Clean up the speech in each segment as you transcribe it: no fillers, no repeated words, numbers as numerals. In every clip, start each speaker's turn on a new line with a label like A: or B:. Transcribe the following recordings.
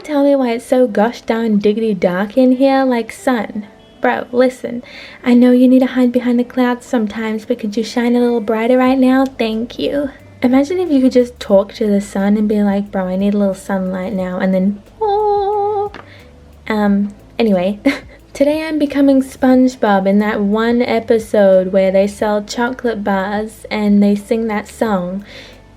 A: tell me why it's so gosh darn diggity dark in here? Like, sun, bro, listen. I know you need to hide behind the clouds sometimes, but could you shine a little brighter right now? Thank you. Imagine if you could just talk to the sun and be like, bro, I need a little sunlight now, and then, oh. Anyway. Today I'm becoming SpongeBob in that one episode where they sell chocolate bars and they sing that song.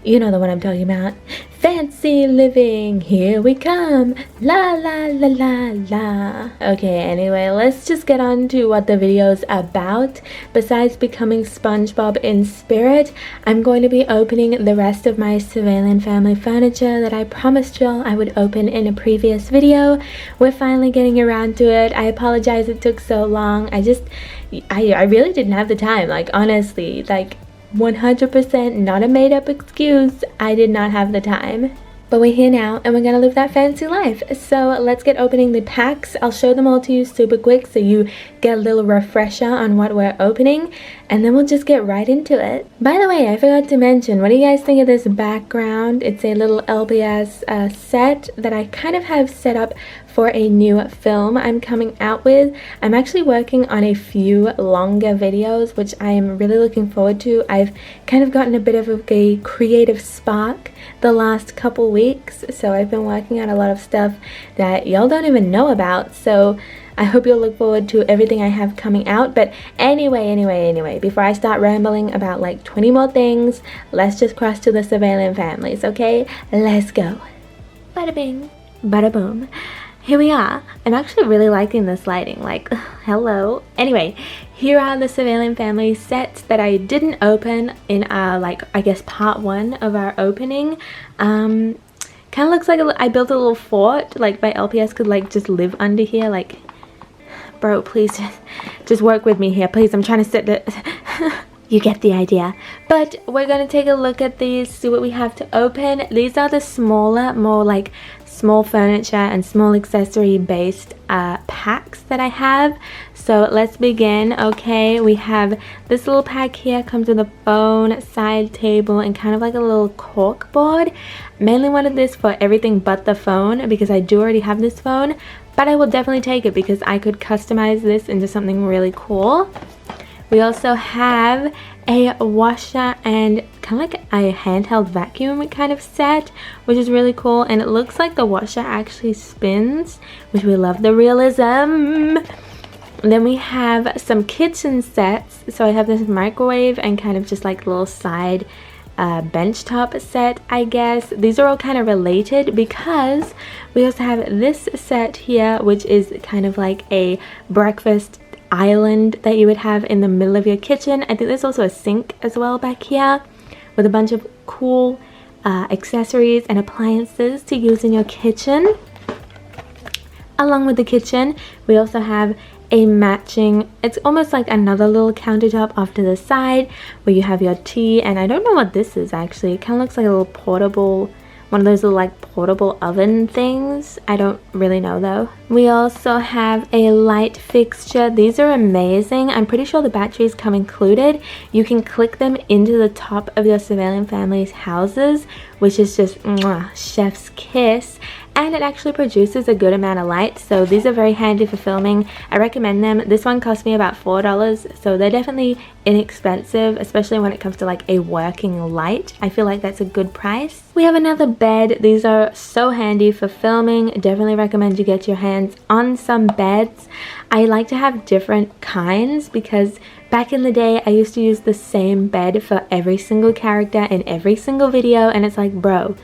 A: You know the one I'm talking about. Fancy living, here we come, la la la la la. Okay, anyway, let's just get on to what the video's about. Besides becoming SpongeBob in spirit, I'm going to be opening the rest of my Surveillance family furniture that I promised y'all I would open in a previous video. We're finally getting around to it. I apologize it took so long. I really didn't have the time, like, honestly, like, 100% not a made up excuse. I did not have the time. But we're here now and we're gonna live that fancy life. So let's get opening the packs. I'll show them all to you super quick so you get a little refresher on what we're opening, and then we'll just get right into it. By the way, I forgot to mention, what do you guys think of this background? It's a little LPS set that I kind of have set up for a new film I'm coming out with. I'm actually working on a few longer videos, which I am really looking forward to. I've kind of gotten a bit of a creative spark the last couple weeks, so I've been working on a lot of stuff that y'all don't even know about, so I hope you'll look forward to everything I have coming out. But anyway, before I start rambling about like 20 more things, let's just cross to the Surveillance families, okay? Let's go. Bada bing, bada boom. Here we are. I'm actually really liking this lighting, like, hello. Anyway, here are the Surveillance family sets that I didn't open in like, I guess part 1 of our opening. Kind of looks like I built a little fort, like my LPS could like just live under here, like, bro, please just work with me here, please. I'm trying to set it. You get the idea. But we're going to take a look at these, see what we have to open. These are the smaller, more like small furniture and small accessory based packs that I have. So let's begin. Okay, we have this little pack here, comes with a phone, side table, and kind of like a little cork board. Mainly wanted this for everything but the phone because I do already have this phone, but I will definitely take it because I could customize this into something really cool. We also have a washer and kind of like a handheld vacuum kind of set, which is really cool, and it looks like the washer actually spins, which we love the realism. Then we have some kitchen sets. So I have this microwave and kind of just like little side bench top set, I guess. These are all kind of related because we also have this set here, which is kind of like a breakfast island that you would have in the middle of your kitchen. I think there's also a sink as well back here with a bunch of cool accessories and appliances to use in your kitchen. Along with the kitchen, we also have a matching, it's almost like another little countertop off to the side where you have your tea, and I don't know what this is actually. It kind of looks like a little portable, one of those little like portable oven things. I don't really know though. We also have a light fixture. These are amazing. I'm pretty sure the batteries come included. You can click them into the top of your Surveillance family's houses, which is just mwah, chef's kiss. And it actually produces a good amount of light, so these are very handy for filming. I recommend them. This one cost me about $4, so they're definitely inexpensive, especially when it comes to like a working light. I feel like that's a good price. We have another bed. These are so handy for filming. Definitely recommend you get your hands on some beds. I like to have different kinds because back in the day I used to use the same bed for every single character in every single video, and it's like, bro,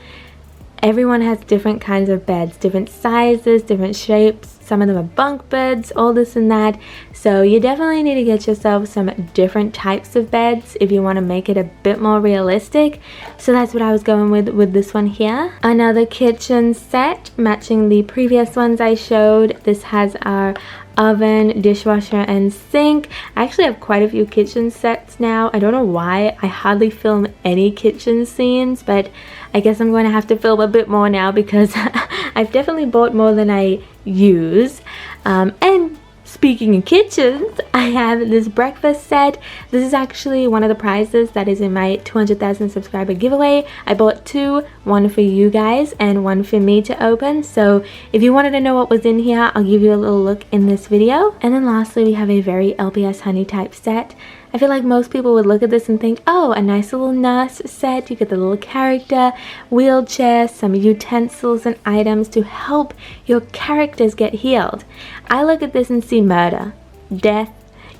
A: everyone has different kinds of beds, different sizes, different shapes. Some of them are bunk beds, all this and that. So you definitely need to get yourself some different types of beds if you want to make it a bit more realistic. So that's what I was going with this one here. Another kitchen set matching the previous ones I showed. This has our oven, dishwasher, and sink. I actually have quite a few kitchen sets now. I don't know why. I hardly film any kitchen scenes, but I guess I'm going to have to film a bit more now because I've definitely bought more than I use. And speaking of kitchens, I have this breakfast set. This is actually one of the prizes that is in my 200,000 subscriber giveaway. I bought two, one for you guys and one for me to open. So if you wanted to know what was in here, I'll give you a little look in this video. And then lastly, we have a very LPsHoney type set. I feel like most people would look at this and think, oh, a nice little nurse set. You get the little character, wheelchair, some utensils and items to help your characters get healed. I look at this and see murder, death,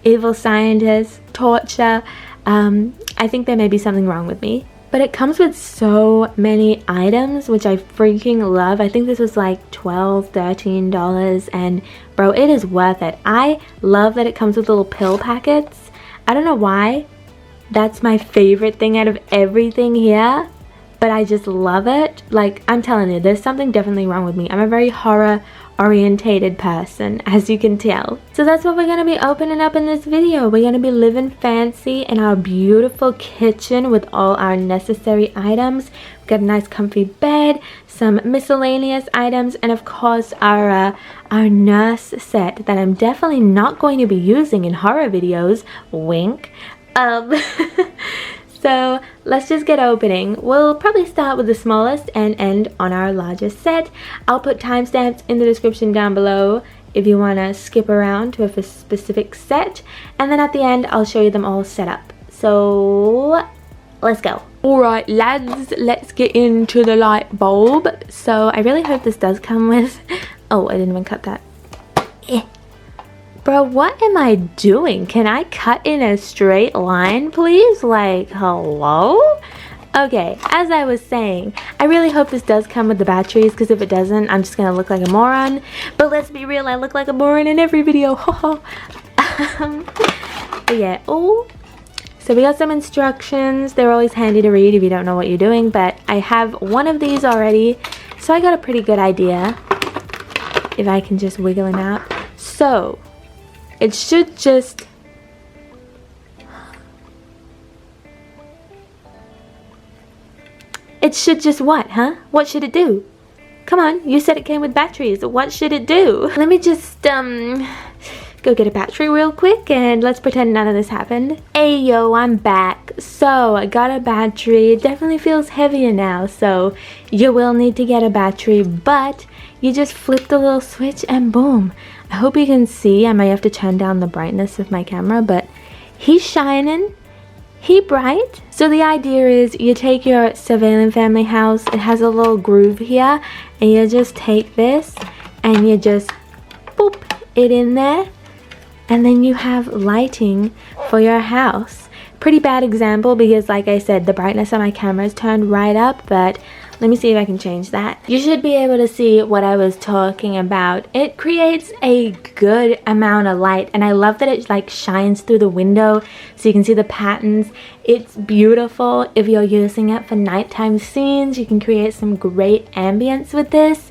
A: evil scientists, torture. I think there may be something wrong with me. But it comes with so many items, which I freaking love. I think this was like $12, $13, and bro, it is worth it. I love that it comes with little pill packets. I don't know why. That's my favorite thing out of everything here, but I just love it. Like, I'm telling you, there's something definitely wrong with me. I'm a very horror orientated person, as you can tell. So that's what we're gonna be opening up in this video. We're gonna be living fancy in our beautiful kitchen with all our necessary items. We've got a nice comfy bed, some miscellaneous items, and of course our nurse set that I'm definitely not going to be using in horror videos. Wink. So let's just get opening. We'll probably start with the smallest and end on our largest set. I'll put timestamps in the description down below if you want to skip around to a specific set. And then at the end, I'll show you them all set up. So let's go. Alright lads, let's get into the light bulb. So I really hope this does come with... Oh, I didn't even cut that. Bro, what am I doing? Can I cut in a straight line, please? Like, hello? Okay, as I was saying, I really hope this does come with the batteries, because if it doesn't, I'm just gonna look like a moron. But let's be real, I look like a moron in every video. But yeah, oh. So we got some instructions. They're always handy to read if you don't know what you're doing, but I have one of these already, so I got a pretty good idea. If I can just wiggle him out. So... it should just... what, huh? What should it do? Come on, you said it came with batteries. What should it do? Let me just, go get a battery real quick and let's pretend none of this happened. Hey yo, I'm back. So, I got a battery. It definitely feels heavier now, so you will need to get a battery, but you just flip the little switch and boom. I hope you can see. I might have to turn down the brightness of my camera, but he's shining. He bright. So the idea is you take your surveillance family house. It has a little groove here, and you just take this and you just boop it in there, and then you have lighting for your house. Pretty bad example because, like I said, the brightness on my camera is turned right up, but let me see if I can change that. You should be able to see what I was talking about. It creates a good amount of light, and I love that it like shines through the window so you can see the patterns. It's beautiful. If you're using it for nighttime scenes, you can create some great ambience with this.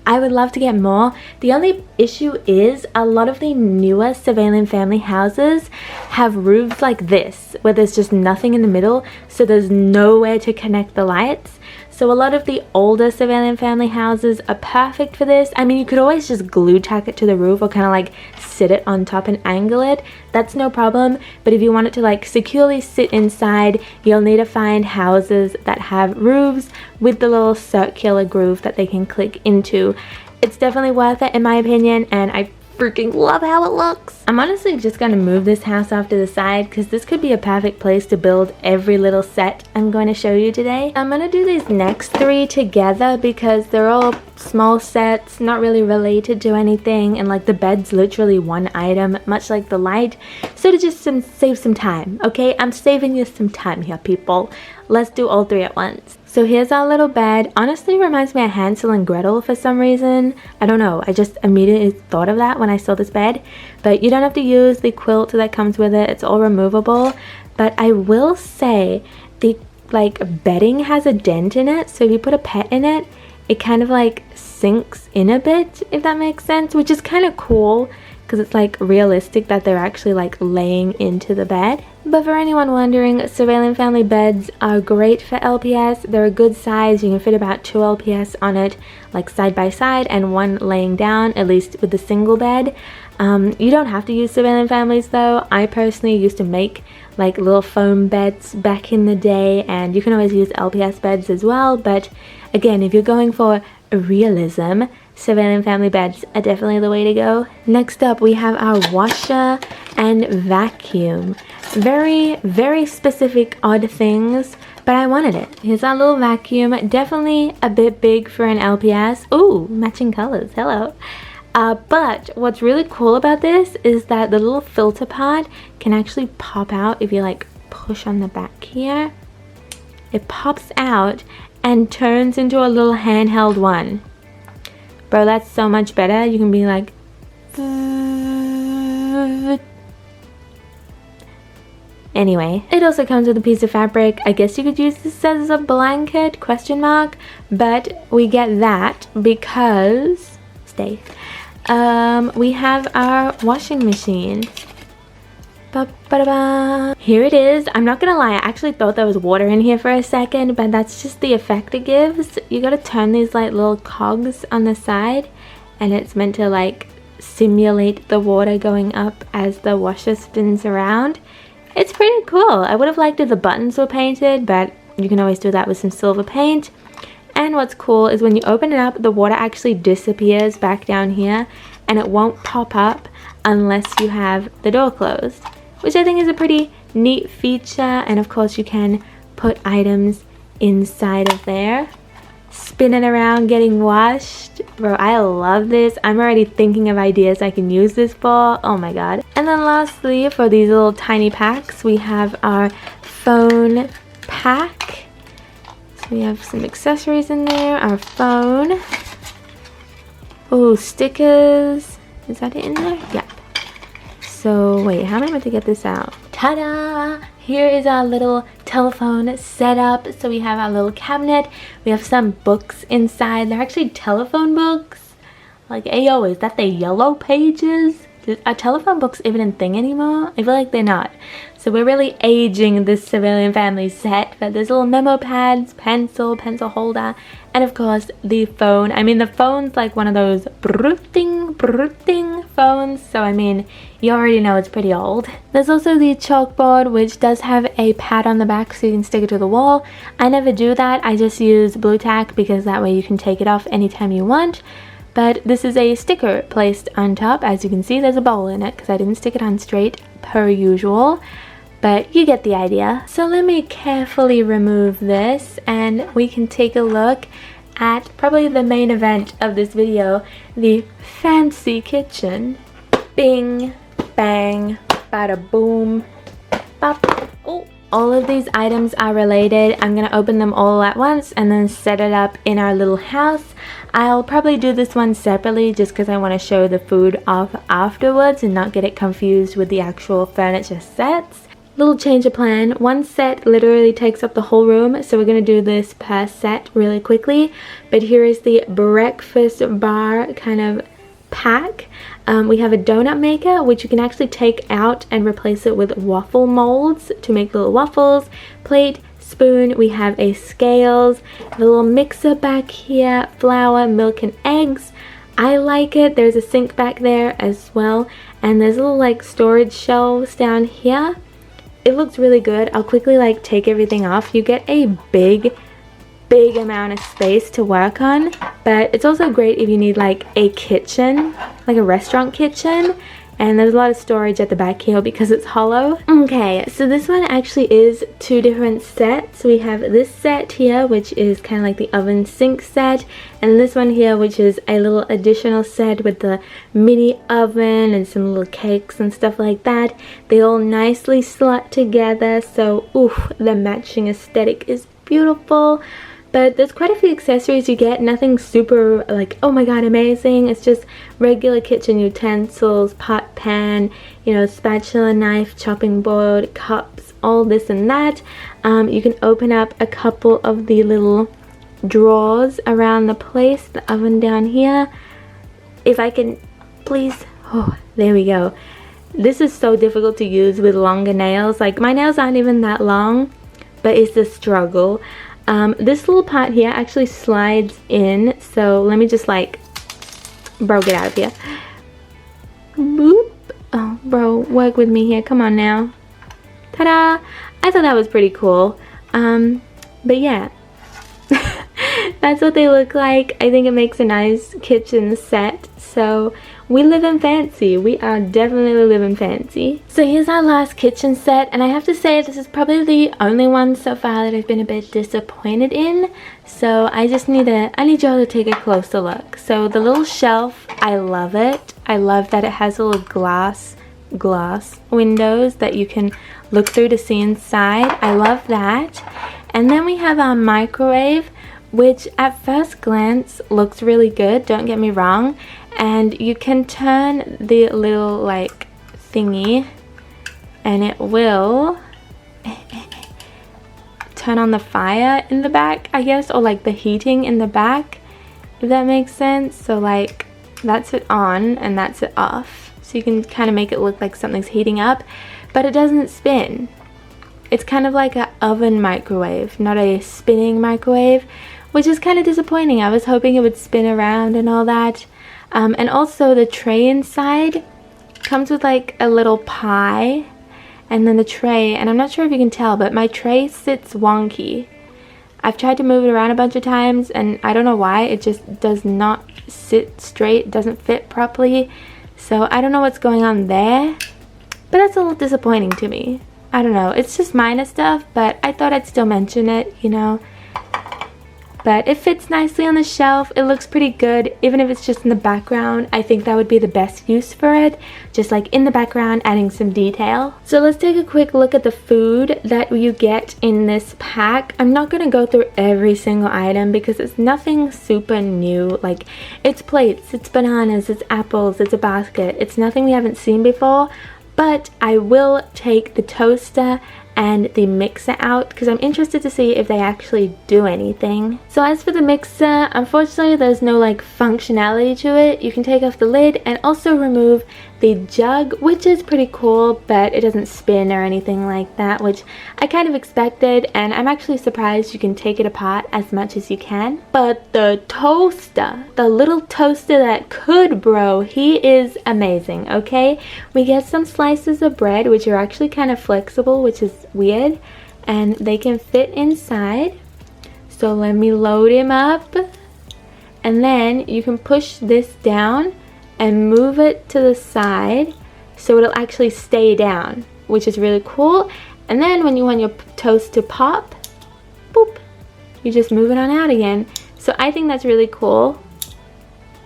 A: I would love to get more. The only issue is a lot of the newer surveillance family houses have roofs like this, where there's just nothing in the middle, so there's nowhere to connect the lights. So a lot of the older surveillance family houses are perfect for this. I mean, you could always just glue tack it to the roof or kind of like sit it on top and angle it. That's no problem. But if you want it to like securely sit inside, you'll need to find houses that have roofs with the little circular groove that they can click into. It's definitely worth it in my opinion, and I freaking love how it looks. I'm honestly just gonna move this house off to the side because this could be a perfect place to build every little set I'm going to show you today. I'm gonna do these next three together because they're all small sets, not really related to anything, and like the bed's literally one item, much like the light. So to just save some time, okay? I'm saving you some time here, people. Let's do all three at once. So here's our little bed. Honestly reminds me of Hansel and Gretel for some reason. I don't know, I just immediately thought of that when I saw this bed. But you don't have to use the quilt that comes with it, it's all removable. But I will say the like bedding has a dent in it, so if you put a pet in it, it kind of like sinks in a bit, if that makes sense, which is kind of cool because it's like realistic that they're actually like laying into the bed. But for anyone wondering, surveillance family beds are great for LPS. They're a good size. You can fit about 2 LPS on it, like side by side, and 1 laying down, at least with the single bed. You don't have to use surveillance families though. I personally used to make like little foam beds back in the day, and you can always use LPS beds as well. But again, if you're going for realism, surveillance family beds are definitely the way to go. Next up, we have our washer and vacuum. Very, very specific, odd things, but I wanted it. Here's our little vacuum. Definitely a bit big for an LPS. Ooh, matching colors. Hello. But what's really cool about this is that the little filter part can actually pop out if you like push on the back here. It pops out and turns into a little handheld one. Bro, that's so much better. You can be like... Anyway, it also comes with a piece of fabric. I guess you could use this as a blanket, question mark. But we get that because... Stay. We have our washing machine. Ba-ba-da-ba. Here it is. I'm not gonna lie, I actually thought there was water in here for a second, but that's just the effect it gives. You gotta turn these like little cogs on the side, and it's meant to like simulate the water going up as the washer spins around. It's pretty cool. I would have liked if the buttons were painted, but you can always do that with some silver paint. And what's cool is when you open it up, the water actually disappears back down here, and it won't pop up unless you have the door closed, which I think is a pretty neat feature. And of course you can put items inside of there. Spinning around, getting washed. Bro, I love this. I'm already thinking of ideas I can use this for. Oh my god. And then lastly, for these little tiny packs, we have our phone pack. We have some accessories in there, our phone. Oh, stickers. Is that it in there? Yep. So, wait, how am I meant to get this out? Ta-da! Here is our little telephone setup. So we have our little cabinet. We have some books inside. They're actually telephone books. Like, ayo, is that the yellow pages? Are telephone books even a thing anymore? I feel like they're not. So we're really aging this civilian family set. But there's little memo pads, pencil holder, and of course the phone. I mean, the phone's like one of those brutting phones. So I mean, you already know it's pretty old. There's also the chalkboard, which does have a pad on the back so you can stick it to the wall. I never do that. I just use blue tack because that way you can take it off anytime you want. But this is a sticker placed on top. As you can see, there's a bowl in it because I didn't stick it on straight per usual. But you get the idea. So let me carefully remove this and we can take a look at probably the main event of this video, the fancy kitchen. Bing, bang, bada boom, bop. Oh. All of these items are related. I'm gonna open them all at once and then set it up in our little house. I'll probably do this one separately just because I want to show the food off afterwards and not get it confused with the actual furniture sets. Little change of plan. One set literally takes up the whole room, so we're gonna do this per set really quickly. But here is the breakfast bar kind of pack. We have a donut maker, which you can actually take out and replace it with waffle molds to make little waffles. Plate, spoon, we have a scales, a little mixer back here, flour, milk and eggs. I like it. There's a sink back there as well, and there's little like storage shelves down here. It looks really good. I'll quickly like take everything off. You get a big amount of space to work on, but it's also great if you need like a kitchen, like a restaurant kitchen, and there's a lot of storage at the back here because it's hollow. Okay, so this one actually is 2 different sets. We have this set here, which is kind of like the oven sink set, and this one here, which is a little additional set with the mini oven and some little cakes and stuff like that. They all nicely slot together, so oof, the matching aesthetic is beautiful. But there's quite a few accessories you get, nothing super like, oh my god, amazing. It's just regular kitchen utensils, pot, pan, you know, spatula, knife, chopping board, cups, all this and that. You can open up a couple of the little drawers around the place, the oven down here. If I can, please, oh, there we go. This is so difficult to use with longer nails. Like, my nails aren't even that long, but it's a struggle. This little part here actually slides in, so let me just like, bro, get out of here. Boop. Oh, bro, work with me here. Come on now. Ta-da! I thought that was pretty cool. But yeah. That's what they look like. I think it makes a nice kitchen set. So we live in fancy. We are definitely living fancy. So here's our last kitchen set, and I have to say this is probably the only one so far that I've been a bit disappointed in. So I need y'all to take a closer look. So the little shelf, I love it. I love that it has little glass windows that you can look through to see inside. I love that. And then we have our microwave, which at first glance looks really good, don't get me wrong. And you can turn the little like thingy and it will turn on the fire in the back, I guess, or like the heating in the back, if that makes sense. So like that's it on and that's it off. So you can kind of make it look like something's heating up, but it doesn't spin. It's kind of like an oven microwave, not a spinning microwave, which is kind of disappointing. I was hoping it would spin around and all that. And also the tray inside comes with like a little pie, and then the tray, and I'm not sure if you can tell, but my tray sits wonky. I've tried to move it around a bunch of times and I don't know why, it just does not sit straight, doesn't fit properly. So I don't know what's going on there, but that's a little disappointing to me. I don't know, it's just minor stuff, but I thought I'd still mention it, you know. But it fits nicely on the shelf. It looks pretty good, even if it's just in the background. I think that would be the best use for it, just like in the background, adding some detail. So let's take a quick look at the food that you get in this pack. I'm not going to go through every single item because it's nothing super new. Like, it's plates, it's bananas, it's apples, it's a basket. It's nothing we haven't seen before. But I will take the toaster and the mixer out because I'm interested to see if they actually do anything. So as for the mixer, unfortunately there's no like functionality to it. You can take off the lid and also remove the jug, which is pretty cool, but it doesn't spin or anything like that, which I kind of expected, and I'm actually surprised you can take it apart as much as you can. But the toaster, the little toaster that could, bro, he is amazing, okay? We get some slices of bread, which are actually kind of flexible, which is weird, and they can fit inside. So let me load him up, and then you can push this down and move it to the side so it'll actually stay down, which is really cool. And then when you want your toast to pop, boop, you just move it on out again. So I think that's really cool.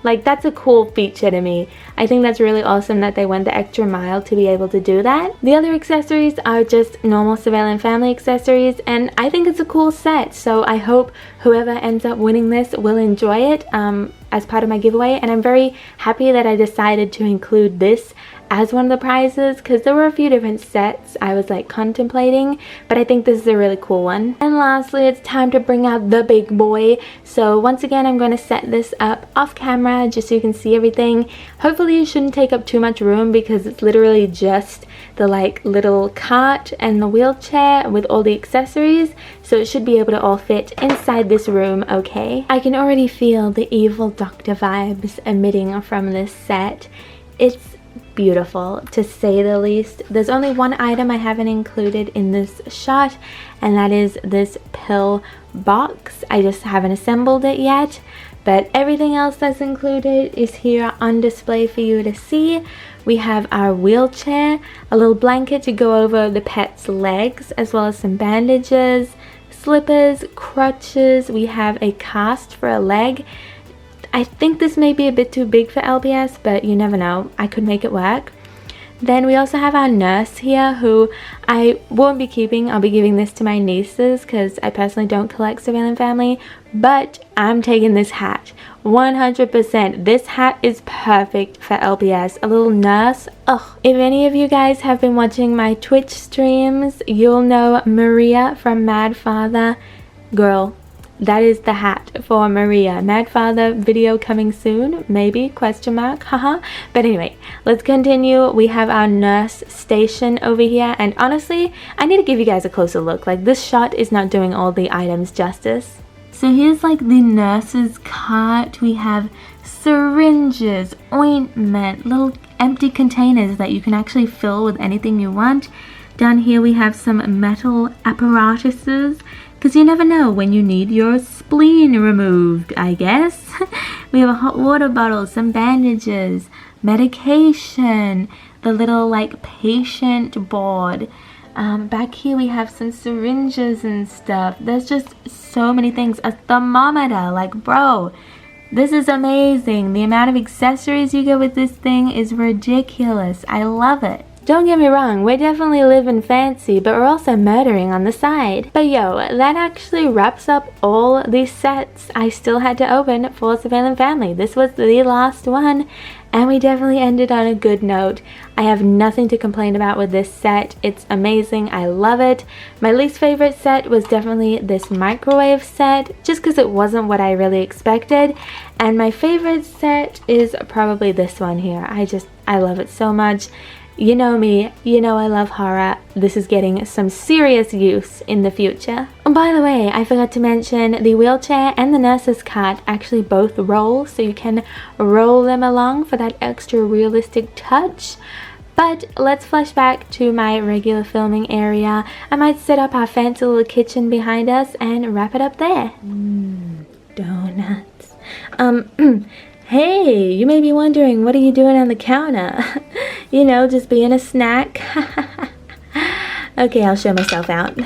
A: Like, that's a cool feature to me. I think that's really awesome that they went the extra mile to be able to do that. The other accessories are just normal surveillance family accessories, and I think it's a cool set. So I hope whoever ends up winning this will enjoy it as part of my giveaway. And I'm very happy that I decided to include this as one of the prizes because there were a few different sets I was like contemplating, but I think this is a really cool one. And lastly, it's time to bring out the big boy. So once again, I'm going to set this up off camera just so you can see everything. Hopefully it shouldn't take up too much room because it's literally just the like little cart and the wheelchair with all the accessories, so it should be able to all fit inside this room, okay? I can already feel the evil doctor vibes emitting from this set. It's beautiful, to say the least. There's only one item I haven't included in this shot, and that is this pill box. I just haven't assembled it yet, but everything else that's included is here on display for you to see. We have our wheelchair, a little blanket to go over the pet's legs, as well as some bandages, slippers, crutches. We have a cast for a leg. I think this may be a bit too big for LPS, but you never know. I could make it work. Then we also have our nurse here, who I won't be keeping. I'll be giving this to my nieces because I personally don't collect surveillance family. But I'm taking this hat. 100%. This hat is perfect for LPS. A little nurse. Ugh. If any of you guys have been watching my Twitch streams, you'll know Maria from Mad Father. Girl, that is the hat for Maria. Mad Father video coming soon, maybe, question mark, haha. But anyway, let's continue. We have our nurse station over here, and honestly, I need to give you guys a closer look. Like, this shot is not doing all the items justice. So here's like the nurse's cart. We have syringes, ointment, little empty containers that you can actually fill with anything you want. Down here we have some metal apparatuses, because you never know when you need your spleen removed, I guess. We have a hot water bottle, some bandages, medication, the little like patient board. Back here we have some syringes and stuff. There's just so many things. A thermometer, like, bro, this is amazing. The amount of accessories you get with this thing is ridiculous. I love it. Don't get me wrong, we're definitely living fancy, but we're also murdering on the side. But yo, that actually wraps up all these sets I still had to open for Surveillance Family. This was the last one, and we definitely ended on a good note. I have nothing to complain about with this set. It's amazing. I love it. My least favorite set was definitely this microwave set, just because it wasn't what I really expected. And my favorite set is probably this one here. I love it so much. You know me, you know I love horror. This is getting some serious use in the future. And by the way, I forgot to mention the wheelchair and the nurse's cart actually both roll, so you can roll them along for that extra realistic touch. But let's flash back to my regular filming area. I might set up our fancy little kitchen behind us and wrap it up there. Donuts. Hey, you may be wondering, what are you doing on the counter? You know, just being a snack. Okay, I'll show myself out.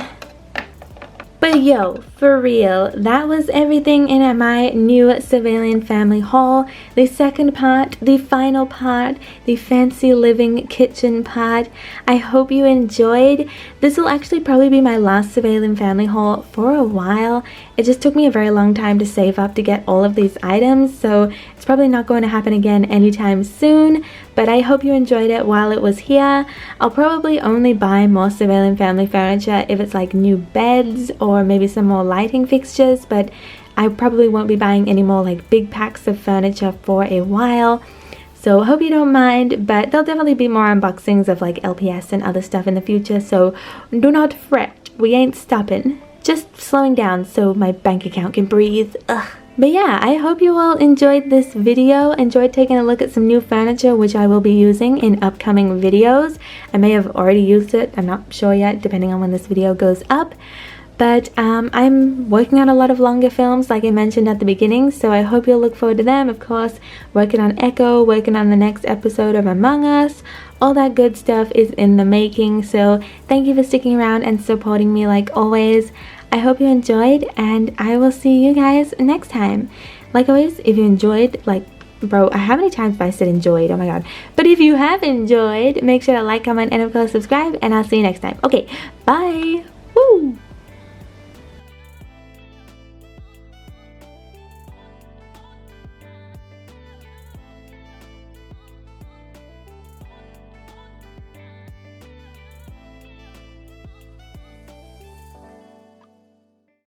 A: But yo, for real, that was everything in my new Surveillance Family haul. The second part, the final part, the fancy living kitchen part. I hope you enjoyed. This will actually probably be my last Surveillance Family haul for a while. It just took me a very long time to save up to get all of these items, so it's probably not going to happen again anytime soon. But I hope you enjoyed it while it was here. I'll probably only buy more Surveillance Family furniture if it's like new beds or maybe some more lighting fixtures, but I probably won't be buying any more like big packs of furniture for a while. So hope you don't mind, but there'll definitely be more unboxings of like LPS and other stuff in the future, so do not fret, we ain't stopping. Just slowing down so my bank account can breathe. Ugh. But yeah, I hope you all enjoyed this video, enjoyed taking a look at some new furniture which I will be using in upcoming videos. I may have already used it, I'm not sure yet, depending on when this video goes up. But I'm working on a lot of longer films like I mentioned at the beginning, so I hope you'll look forward to them. Of course, working on Echo, working on the next episode of Among Us, all that good stuff is in the making. So thank you for sticking around and supporting me like always. I hope you enjoyed, and I will see you guys next time. Like always, if you enjoyed, like, bro, how many times have I said enjoyed? Oh my god. But if you have enjoyed, make sure to like, comment, and of course subscribe, and I'll see you next time. Okay, bye. Woo!